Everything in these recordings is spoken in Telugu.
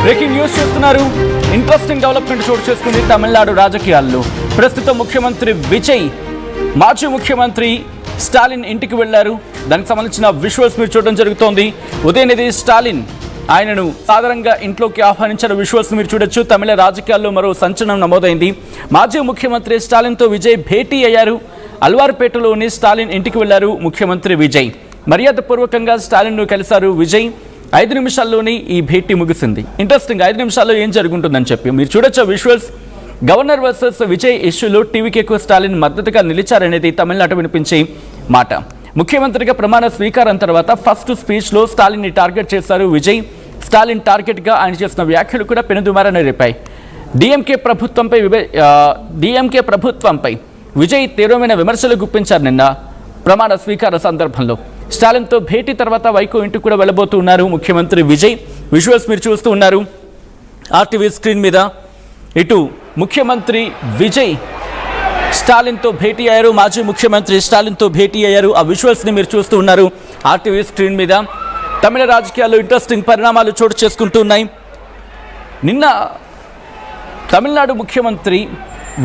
బ్రేకింగ్ న్యూస్ చూస్తున్నారు. ఇంట్రెస్టింగ్ డెవలప్మెంట్ చోటు చేసుకుంది తమిళనాడు రాజకీయాల్లో. ప్రస్తుత ముఖ్యమంత్రి విజయ్ మాజీ ముఖ్యమంత్రి స్టాలిన్ ఇంటికి వెళ్లారు. దానికి సంబంధించిన విజువల్స్ మీరు చూడడం జరుగుతోంది. ఉదయనిధి స్టాలిన్ ఆయనను సాధారణంగా ఇంట్లోకి ఆహ్వానించిన విజువల్స్ మీరు చూడొచ్చు. తమిళ రాజకీయాల్లో మరో సంచలనం నమోదైంది. మాజీ ముఖ్యమంత్రి స్టాలిన్తో విజయ్ భేటీ అయ్యారు. అల్వార్పేటలోని స్టాలిన్ ఇంటికి వెళ్లారు ముఖ్యమంత్రి విజయ్. మర్యాదపూర్వకంగా స్టాలిన్ను కలిశారు విజయ్. 5 నిమిషాల్లోనే ఈ భేటీ ముగిసింది. ఇంట్రెస్టింగ్, 5 నిమిషాల్లో ఏం జరుగుతుందని చెప్పి మీరు చూడొచ్చు విజువల్స్. గవర్నర్ వర్సెస్ విజయ్ ఇష్యూలో టీవీకేకు స్టాలిన్ మద్దతుగా నిలిచారనేది తమిళనాడు వినిపించే మాట. ముఖ్యమంత్రిగా ప్రమాణ స్వీకారం తర్వాత ఫస్ట్ స్పీచ్లో స్టాలిన్ని టార్గెట్ చేశారు విజయ్. స్టాలిన్ టార్గెట్గా ఆయన చేసిన వ్యాఖ్యలు కూడా పెనుదుమారాన్ని రేపాయి. డిఎంకే ప్రభుత్వంపై విజయ్ తీవ్రమైన విమర్శలు గుప్పించారు నిన్న ప్రమాణ స్వీకార సందర్భంలో. స్టాలిన్తో భేటీ తర్వాత వైకో ఇంటికి కూడా వెళ్ళబోతున్నారు ముఖ్యమంత్రి విజయ్. విజువల్స్ మీరు చూస్తూ ఉన్నారు ఆర్టీవీ స్క్రీన్ మీద. ఇటు ముఖ్యమంత్రి విజయ్ స్టాలిన్తో భేటీ అయ్యారు. మాజీ ముఖ్యమంత్రి స్టాలిన్తో భేటీ అయ్యారు. ఆ విజువల్స్ని మీరు చూస్తూ ఉన్నారు ఆర్టీవీ స్క్రీన్ మీద. తమిళ రాజకీయాల్లో ఇంట్రెస్టింగ్ పరిణామాలు చోటు చేసుకుంటున్నాయి. నిన్న తమిళనాడు ముఖ్యమంత్రి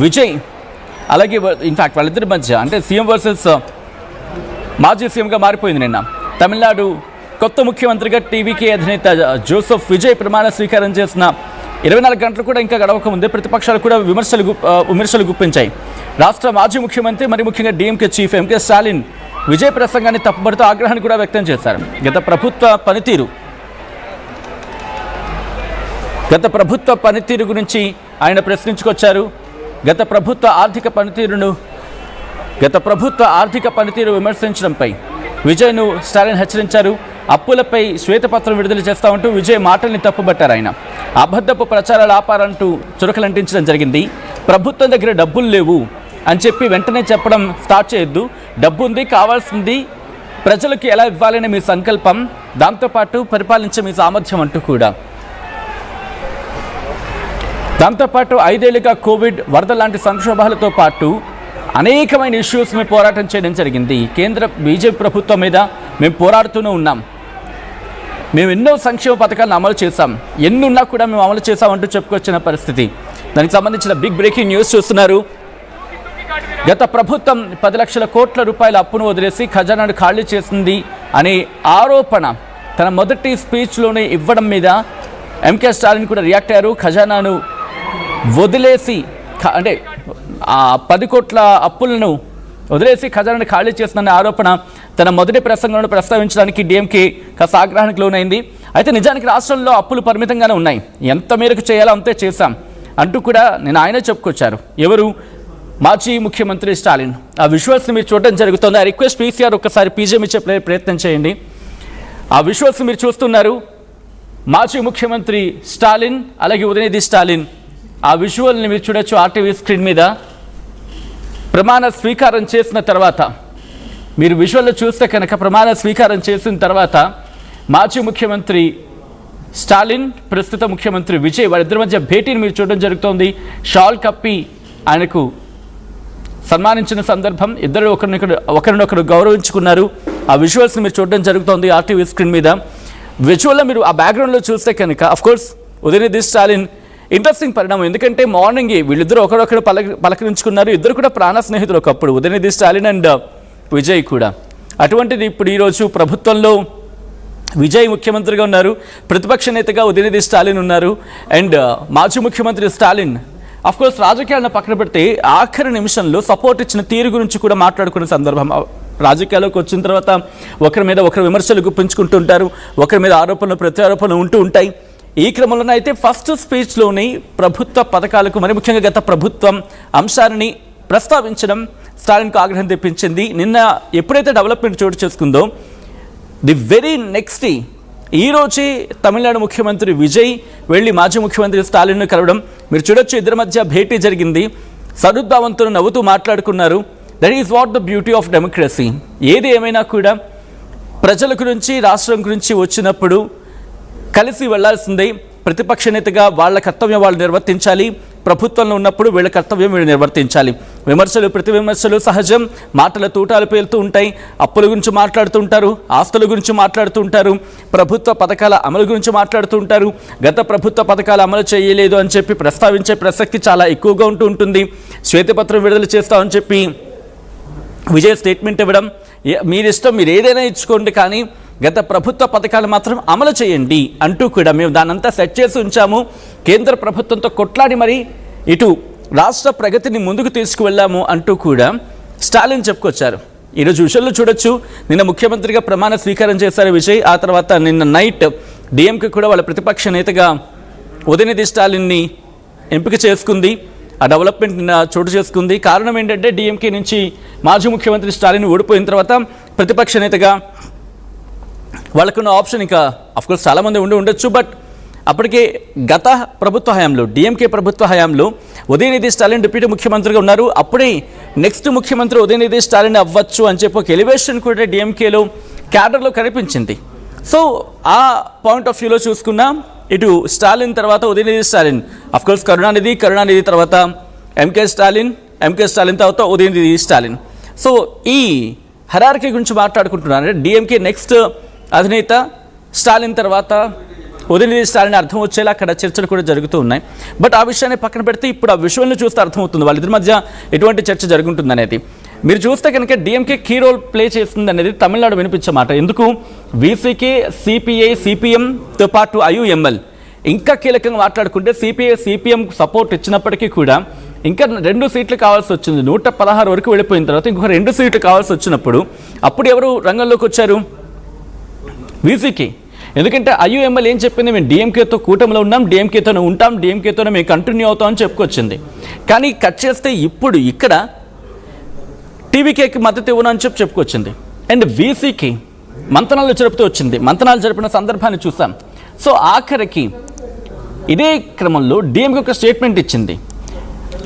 విజయ్ అలాగే ఇన్ఫ్యాక్ట్ వాళ్ళిద్దరి మధ్య అంటే సీఎం వర్సెస్ మాజీ సీఎంగా మారిపోయింది నిన్న. తమిళనాడు కొత్త ముఖ్యమంత్రిగా టీవీకే అధినేత జోసెఫ్ విజయ్ ప్రమాణ స్వీకారం చేసిన 24 గంటలు కూడా ఇంకా గడవక ముందే ప్రతిపక్షాలు కూడా విమర్శలు గుప్పించాయి. రాష్ట్ర మాజీ ముఖ్యమంత్రి మరి ముఖ్యంగా డిఎంకే చీఫ్ ఎంకే స్టాలిన్ విజయ్ ప్రసంగాన్ని తప్పుపడుతూ ఆగ్రహాన్ని కూడా వ్యక్తం చేశారు. గత ప్రభుత్వ పనితీరు గురించి ఆయన ప్రశ్నించుకొచ్చారు. గత ప్రభుత్వ ఆర్థిక పనితీరు విమర్శించడంపై విజయ్ను స్టాలిన్ హెచ్చరించారు. అప్పులపై శ్వేతపత్రం విడుదల చేస్తామంటూ విజయ్ మాటల్ని తప్పుబట్టారు. ఆయన అబద్ధపు ప్రచారాలు ఆపారంటూ చురకలంటించడం జరిగింది. ప్రభుత్వం దగ్గర డబ్బులు లేవు అని చెప్పి వెంటనే చెప్పడం స్టార్ట్ చేయొద్దు. డబ్బు ఉంది, కావాల్సింది ప్రజలకు ఎలా ఇవ్వాలని మీ సంకల్పం, దాంతోపాటు పరిపాలించే మీ సామర్థ్యం అంటూ కూడా. దాంతోపాటు 5 ఏళ్లుగా కోవిడ్, వరద లాంటి సంక్షోభాలతో పాటు అనేకమైన ఇష్యూస్ మేము పోరాటం చేయడం జరిగింది. కేంద్ర బీజేపీ ప్రభుత్వం మీద మేము పోరాడుతూనే ఉన్నాం. మేము ఎన్నో సంక్షేమ పథకాలను అమలు చేశాం, ఎన్నున్నా కూడా మేము అమలు చేశామంటూ చెప్పుకొచ్చిన పరిస్థితి. దానికి సంబంధించిన బిగ్ బ్రేకింగ్ న్యూస్ చూస్తున్నారు. గత ప్రభుత్వం 10 లక్షల కోట్ల రూపాయల అప్పును వదిలేసి ఖజానాను ఖాళీ చేసింది అనే ఆరోపణ తన మొదటి స్పీచ్లోనే ఇవ్వడం మీద ఎంకే స్టాలిన్ కూడా రియాక్ట్ అయ్యారు. ఖజానాను వదిలేసి అంటే ఆ 10 కోట్ల అప్పులను వదిలేసి ఖజానాను ఖాళీ చేసిన ఆరోపణ తన మొదటి ప్రసంగంలో ప్రస్తావించడానికి డిఎంకే కాస్త ఆగ్రహానికి లోనైంది. అయితే నిజానికి రాష్ట్రంలో అప్పులు పరిమితంగానే ఉన్నాయి, ఎంత మేరకు చేయాలో అంతే చేశాం అంటూ కూడా నేను ఆయనే చెప్పుకొచ్చారు. ఎవరు? మాజీ ముఖ్యమంత్రి స్టాలిన్. ఆ విజువల్స్ని మీరు చూడడం జరుగుతుంది. ఆ రిక్వెస్ట్ పీసీఆర్ ఒక్కసారి పీజీఎం ఇచ్చే ప్రయత్నం చేయండి. ఆ విజువల్స్ మీరు చూస్తున్నారు. మాజీ ముఖ్యమంత్రి స్టాలిన్ అలాగే ఉదయనిధి స్టాలిన్. ఆ విజువల్ని మీరు చూడొచ్చు ఆర్టీవీ స్క్రీన్ మీద. ప్రమాణ స్వీకారం చేసిన తర్వాత మీరు విజువల్లో చూస్తే కనుక ప్రమాణ స్వీకారం చేసిన తర్వాత మాజీ ముఖ్యమంత్రి స్టాలిన్, ప్రస్తుత ముఖ్యమంత్రి విజయ్ వారిద్దరి మధ్య భేటీని మీరు చూడడం జరుగుతోంది. షాల్ కప్పి ఆయనకు సన్మానించిన సందర్భం. ఇద్దరు ఒకరినొకరు గౌరవించుకున్నారు. ఆ విజువల్స్ని మీరు చూడడం జరుగుతోంది ఆర్టీవీ స్క్రీన్ మీద. విజువల్లో మీరు ఆ బ్యాక్గ్రౌండ్లో చూస్తే కనుక అఫ్కోర్స్ ఉదయనిధి స్టాలిన్ ఇంట్రెస్టింగ్ పరిణామం. ఎందుకంటే మార్నింగే వీళ్ళిద్దరూ ఒకరొకరు పలకరించుకున్నారు. ఇద్దరు కూడా ప్రాణ స్నేహితులు ఒకప్పుడు, ఉదయనిధి స్టాలిన్ అండ్ విజయ్ కూడా. అటువంటిది ఇప్పుడు ఈరోజు ప్రభుత్వంలో విజయ్ ముఖ్యమంత్రిగా ఉన్నారు, ప్రతిపక్ష నేతగా ఉదయనిధి స్టాలిన్ ఉన్నారు. అండ్ మాజీ ముఖ్యమంత్రి స్టాలిన్ అఫ్కోర్స్ రాజకీయాలను పక్కన పెడితే ఆఖరి నిమిషంలో సపోర్ట్ ఇచ్చిన తీరు గురించి కూడా మాట్లాడుకునే సందర్భం. రాజకీయాల్లోకి వచ్చిన తర్వాత ఒకరి మీద ఒకరు విమర్శలు గుప్పించుకుంటుంటారు, ఒకరి మీద ఆరోపణలు ప్రత్యారోపణలు ఉంటూ ఉంటాయి. ఈ క్రమంలోనే అయితే ఫస్ట్ స్పీచ్లోని ప్రభుత్వ పథకాలకు మరి ముఖ్యంగా గత ప్రభుత్వం అంశాన్ని ప్రస్తావించడం స్టాలిన్కు ఆగ్రహం తెప్పించింది. నిన్న ఎప్పుడైతే డెవలప్మెంట్ చోటు చేసుకుందో ది వెరీ నెక్స్ట్ డే ఈరోజే తమిళనాడు ముఖ్యమంత్రి విజయ్ వెళ్ళి మాజీ ముఖ్యమంత్రి స్టాలిన్ను కలవడం మీరు చూడొచ్చు. ఇద్దరి మధ్య భేటీ జరిగింది. సదుద్భావంతో నవ్వుతూ మాట్లాడుకున్నారు. That is what the beauty of democracy. ఏది ఏమైనా కూడా ప్రజల గురించి, రాష్ట్రం గురించి వచ్చినప్పుడు కలిసి వెళ్లాల్సిందే. ప్రతిపక్ష నేతగా వాళ్ళ కర్తవ్యం వాళ్ళు నిర్వర్తించాలి. ప్రభుత్వంలో ఉన్నప్పుడు వీళ్ళ కర్తవ్యం వీళ్ళు నిర్వర్తించాలి. విమర్శలు ప్రతి విమర్శలు సహజం, మాటల తూటాలు పేలుతూ ఉంటాయి. అప్పుల గురించి మాట్లాడుతూ ఉంటారు, ఆస్తుల గురించి మాట్లాడుతూ ఉంటారు, ప్రభుత్వ పథకాల అమలు గురించి మాట్లాడుతూ ఉంటారు. గత ప్రభుత్వ పథకాలు అమలు చేయలేదు అని చెప్పి ప్రస్తావించే ప్రసక్తి చాలా ఎక్కువగా ఉంటుంది. శ్వేతపత్రం విడుదల చేస్తామని చెప్పి విజయ్ స్టేట్మెంట్ ఇవ్వడం, మీరిష్టం మీరు ఏదైనా ఇచ్చుకోండి కానీ గత ప్రభుత్వ పథకాలు మాత్రం అమలు చేయండి అంటూ కూడా మేము దానంతా సెట్ చేసి ఉంచాము, కేంద్ర ప్రభుత్వంతో కొట్లాడి మరి ఇటు రాష్ట్ర ప్రగతిని ముందుకు తీసుకువెళ్ళాము అంటూ కూడా స్టాలిన్ చెప్పుకొచ్చారు. ఈరోజు విషయంలో చూడొచ్చు, నిన్న ముఖ్యమంత్రిగా ప్రమాణ స్వీకారం చేశారు విజయ్. ఆ తర్వాత నిన్న నైట్ డిఎంకే కూడా వాళ్ళ ప్రతిపక్ష నేతగా ఉదయనిధి స్టాలిన్ని ఎంపిక చేసుకుంది. ఆ డెవలప్మెంట్ నిన్న చోటు చేసుకుంది. కారణం ఏంటంటే డిఎంకే నుంచి మాజీ ముఖ్యమంత్రి స్టాలిన్ ఓడిపోయిన తర్వాత ప్రతిపక్ష నేతగా వాళ్ళకున్న ఆప్షన్ ఇంకా అఫ్కోర్స్ చాలామంది ఉండొచ్చు, బట్ అప్పటికే గత ప్రభుత్వ హయాంలో డిఎంకే ప్రభుత్వ హయాంలో ఉదయనిధి స్టాలిన్ డిప్యూటీ ముఖ్యమంత్రిగా ఉన్నారు. అప్పుడే నెక్స్ట్ ముఖ్యమంత్రి ఉదయనిధి స్టాలిన్ అవ్వచ్చు అని చెప్పి ఒక ఎలివేషన్ కూడా డిఎంకేలో క్యాడర్లో కనిపించింది. సో ఆ పాయింట్ ఆఫ్ వ్యూలో చూసుకున్నా ఇటు స్టాలిన్ తర్వాత ఉదయనిధి స్టాలిన్, అఫ్కోర్స్ కరుణానిధి తర్వాత ఎంకే స్టాలిన్ తర్వాత ఉదయనిధి స్టాలిన్. సో ఈ హెరార్కీ గురించి మాట్లాడుకుంటున్నారు. అంటే డిఎంకే నెక్స్ట్ అధినేత స్టాలిన్ తర్వాత ఉదయనిధి స్టాలిన్ అర్థం వచ్చేలా అక్కడ చర్చలు కూడా జరుగుతూ ఉన్నాయి. బట్ ఆ విషయాన్ని పక్కన పెడితే ఇప్పుడు ఆ విషయంలో చూస్తే అర్థమవుతుంది వాళ్ళిద్దరి మధ్య ఎటువంటి చర్చ జరుగుతుంది అనేది. మీరు చూస్తే కనుక డిఎంకే కీ రోల్ ప్లే చేస్తుంది అనేది తమిళనాడు వినిపించే మాట. ఎందుకు వీసీకే, సిపిఐ, సిపిఎంతో పాటు ఐయుఎంఎల్ ఇంకా కీలకంగా మాట్లాడుకుంటే సిపిఐ, సిపిఎం సపోర్ట్ ఇచ్చినప్పటికీ కూడా ఇంకా 2 సీట్లు కావాల్సి వచ్చింది. 116 వరకు వెళ్ళిపోయిన తర్వాత ఇంకొక 2 సీట్లు కావాల్సి వచ్చినప్పుడు అప్పుడు ఎవరు రంగంలోకి వచ్చారు? వీసీకే. ఎందుకంటే ఐయుఎంఎల్ ఏం చెప్పింది, మేము డిఎంకేతో కూటమిలో ఉన్నాం, డిఎంకేతోనే ఉంటాం, డిఎంకేతోనే మేము కంటిన్యూ అవుతాం అని చెప్పుకొచ్చింది. కానీ కట్ చేస్తే ఇప్పుడు ఇక్కడ టీవీకేకి మద్దతు ఇవ్వను అని చెప్పుకొచ్చింది. అండ్ వీసీకి మంతనాలు జరుపుతూ వచ్చింది. మంతనాలు జరిపిన సందర్భాన్ని చూసాం. సో ఆఖరికి ఇదే క్రమంలో డిఎంకే ఒక స్టేట్మెంట్ ఇచ్చింది,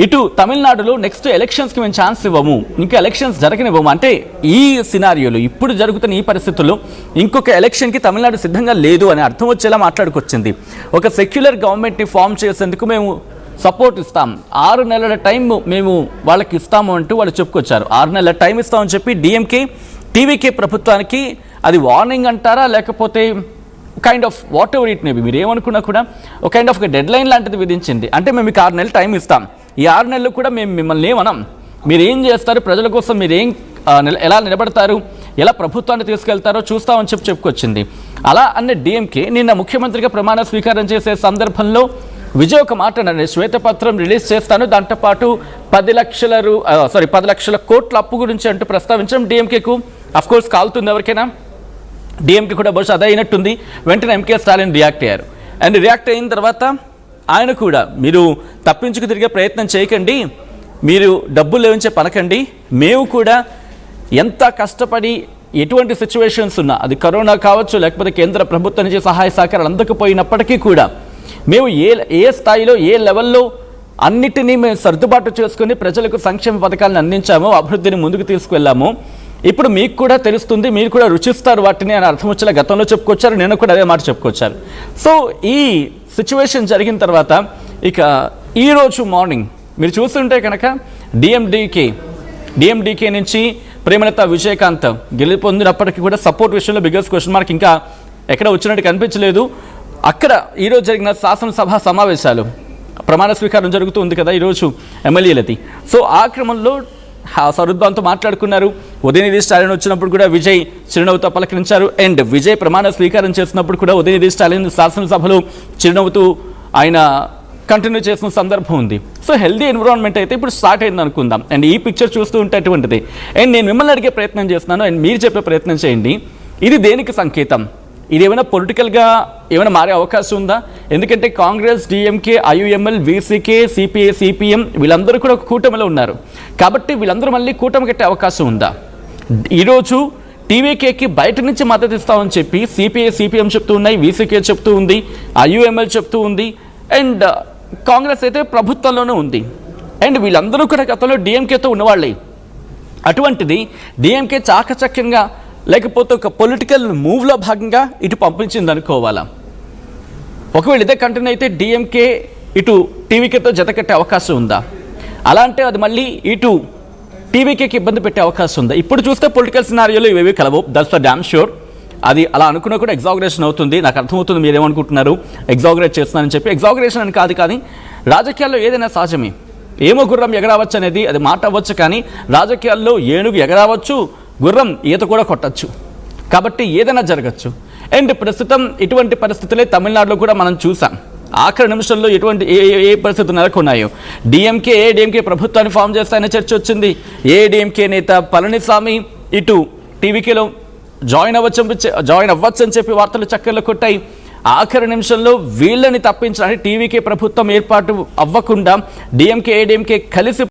ఇటు తమిళనాడులో నెక్స్ట్ ఎలక్షన్స్కి మేము ఛాన్స్ ఇవ్వము, ఇంకా ఎలక్షన్స్ జరగనివ్వము. అంటే ఈ సినారియోలో ఇప్పుడు జరుగుతున్న ఈ పరిస్థితుల్లో ఇంకొక ఎలక్షన్కి తమిళనాడు సిద్ధంగా లేదు అని అర్థం వచ్చేలా మాట్లాడుకొచ్చింది. ఒక సెక్యులర్ గవర్నమెంట్ని ఫామ్ చేసేందుకు మేము సపోర్ట్ ఇస్తాం, 6 నెలల టైం మేము వాళ్ళకి ఇస్తాము అంటూ వాళ్ళు చెప్పుకొచ్చారు. 6 నెలల టైం ఇస్తామని చెప్పి డిఎంకే టీవీకే ప్రభుత్వానికి అది వార్నింగ్ అంటారా లేకపోతే kind of what ever it maybe, మీరు ఏమనుకున్నా కూడా ఒక కైండ్ ఆఫ్ ఒక డెడ్ లైన్ లాంటిది విధించింది. అంటే మేము మీకు 6 నెలలు టైం ఇస్తాం, ఈ 6 నెలలు కూడా మేము మిమ్మల్ని ఏమనం, మీరు ఏం చేస్తారు, ప్రజల కోసం మీరు ఏం ఎలా నిలబడతారు, ఎలా ప్రభుత్వాన్ని తీసుకెళ్తారో చూస్తామని చెప్పుకొచ్చింది. అలా అన్న డిఎంకే నిన్న ముఖ్యమంత్రిగా ప్రమాణ స్వీకారం చేసే సందర్భంలో విజయ్ ఒక మాట అన్నాడు, శ్వేతపత్రం రిలీజ్ చేస్తాను, దాంతోపాటు 10 లక్షల కోట్ల అప్పు గురించి అంటూ ప్రస్తావించడం డిఎంకేకు అఫ్కోర్స్ కాలుతుంది. ఎవరికైనా డిఎంకే కూడా బహుశా అదే అయినట్టుంది. వెంటనే ఎంకే స్టాలిన్ రియాక్ట్ అయ్యారు. అండ్ రియాక్ట్ అయిన తర్వాత ఆయన కూడా మీరు తప్పించుకు తిరిగే ప్రయత్నం చేయకండి, మీరు డబ్బులు లేవించే పనకండి, మేము కూడా ఎంత కష్టపడి ఎటువంటి సిచ్యువేషన్స్ ఉన్నా, అది కరోనా కావచ్చు లేకపోతే కేంద్ర ప్రభుత్వం నుంచి సహాయ సహకారాలు అందకపోయినప్పటికీ కూడా మేము ఏ స్థాయిలో ఏ లెవెల్లో అన్నిటినీ మేము సర్దుబాటు చేసుకుని ప్రజలకు సంక్షేమ పథకాలను అందించామో, అభివృద్ధిని ముందుకు తీసుకువెళ్ళాము, ఇప్పుడు మీకు కూడా తెలుస్తుంది, మీరు కూడా రుచిస్తారు వాటిని అని అర్థం వచ్చేలా గతంలో చెప్పుకొచ్చారు, నేను కూడా అదే మాట చెప్పుకొచ్చారు. సో ఈ సిచ్యువేషన్ జరిగిన తర్వాత ఇక ఈరోజు మార్నింగ్ మీరు చూస్తుంటే కనుక డిఎండికే నుంచి ప్రేమలత విజయకాంత్ గెలుపొందినప్పటికీ కూడా సపోర్ట్ విషయంలో బిగ్గెస్ట్ క్వశ్చన్ మార్క్ ఇంకా ఎక్కడ వచ్చినట్టు కనిపించలేదు. అక్కడ ఈరోజు జరిగిన శాసనసభ సమావేశాలు ప్రమాణ స్వీకారం జరుగుతుంది కదా ఈరోజు ఎమ్మెల్యేలది. సో ఆ క్రమంలో సరుద్బాన్తో మాట్లాడుకున్నారు. ఉదయనిధి స్టాలిన్ వచ్చినప్పుడు కూడా విజయ్ చిరునవ్వుతో పలకరించారు. అండ్ విజయ్ ప్రమాణ స్వీకారం చేసినప్పుడు కూడా ఉదయనిధి స్టాలిన్ శాసనసభలో చిరునవ్వుతూ ఆయన కంటిన్యూ చేసిన సందర్భం ఉంది. సో హెల్దీ ఎన్విరాన్మెంట్ అయితే ఇప్పుడు స్టార్ట్ అయింది అనుకుందాం. అండ్ ఈ పిక్చర్ చూస్తూ ఉంటే అటువంటిది. అండ్ నేను మిమ్మల్ని అడిగే ప్రయత్నం చేస్తున్నాను, అండ్ మీరు చెప్పే ప్రయత్నం చేయండి, ఇది దేనికి సంకేతం? ఇది ఏమైనా పొలిటికల్గా ఏమైనా మారే అవకాశం ఉందా? ఎందుకంటే Congress, DMK, IUML, VCK, CPI, CPM వీళ్ళందరూ కూడా ఒక కూటమిలో ఉన్నారు కాబట్టి వీళ్ళందరూ మళ్ళీ కూటమి కట్టే అవకాశం ఉందా? ఈరోజు టీవీకేకి బయట నుంచి మద్దతు ఇస్తామని చెప్పి సిపిఐ, సిపిఎం చెప్తూ ఉన్నాయి, వీసీకే చెప్తూ ఉంది, ఐయుఎంఎల్ చెప్తూ ఉంది, అండ్ కాంగ్రెస్ అయితే ప్రభుత్వంలోనే ఉంది. అండ్ వీళ్ళందరూ కూడా గతంలో డిఎంకేతో ఉన్నవాళ్ళే. అటువంటిది డిఎంకే చాకచక్యంగా లేకపోతే ఒక పొలిటికల్ మూవ్లో భాగంగా ఇటు పంపించింది అనుకోవాలా? ఒకవేళ ఇదే కంటిన్యూ అయితే డిఎంకే ఇటు టీవీకేతో జతకట్టే అవకాశం ఉందా? అలా అంటే అది మళ్ళీ ఇటు టీవీకేకి ఇబ్బంది పెట్టే అవకాశం ఉందా? ఇప్పుడు చూస్తే పొలిటికల్ సినారియోలో ఇవేవి కలవు, దట్స్ ఫర్ డామ్ ష్యూర్. అది అలా అనుకున్నా కూడా ఎగ్జాగరేషన్ అవుతుంది. నాకు అర్థమవుతుంది మీరేమనుకుంటున్నారు, ఎగ్జాగరేట్ చేస్తున్నారని చెప్పి. ఎగ్జాగరేషన్ అని కాదు, కానీ రాజకీయాల్లో ఏదైనా సహజమే. ఏమో గుర్రం ఎగరావచ్చు అనేది అది మాట అవ్వచ్చు, కానీ రాజకీయాల్లో ఏనుగు ఎగరావచ్చు, గుర్రం ఈత కూడా కొట్టచ్చు. కాబట్టి ఏదైనా జరగచ్చు. అండ్ ప్రస్తుతం ఇటువంటి పరిస్థితులే తమిళనాడులో కూడా మనం చూసాం. ఆఖరి నిమిషంలో ఎటువంటి ఏ పరిస్థితులు నెలకొన్నాయో. ఏఐడిఎంకే ప్రభుత్వాన్ని ఫామ్ చేస్తాయనే చర్చ వచ్చింది. ఏఐడిఎంకే నేత పళనిస్వామి ఇటు టీవీకేలో జాయిన్ అవ్వచ్చని చెప్పి వార్తలు చక్కర్లు కొట్టాయి. ఆఖరి నిమిషంలో వీళ్ళని తప్పించడానికి టీవీకే ప్రభుత్వం ఏర్పాటు అవ్వకుండా ఏఐడిఎంకే కలిసి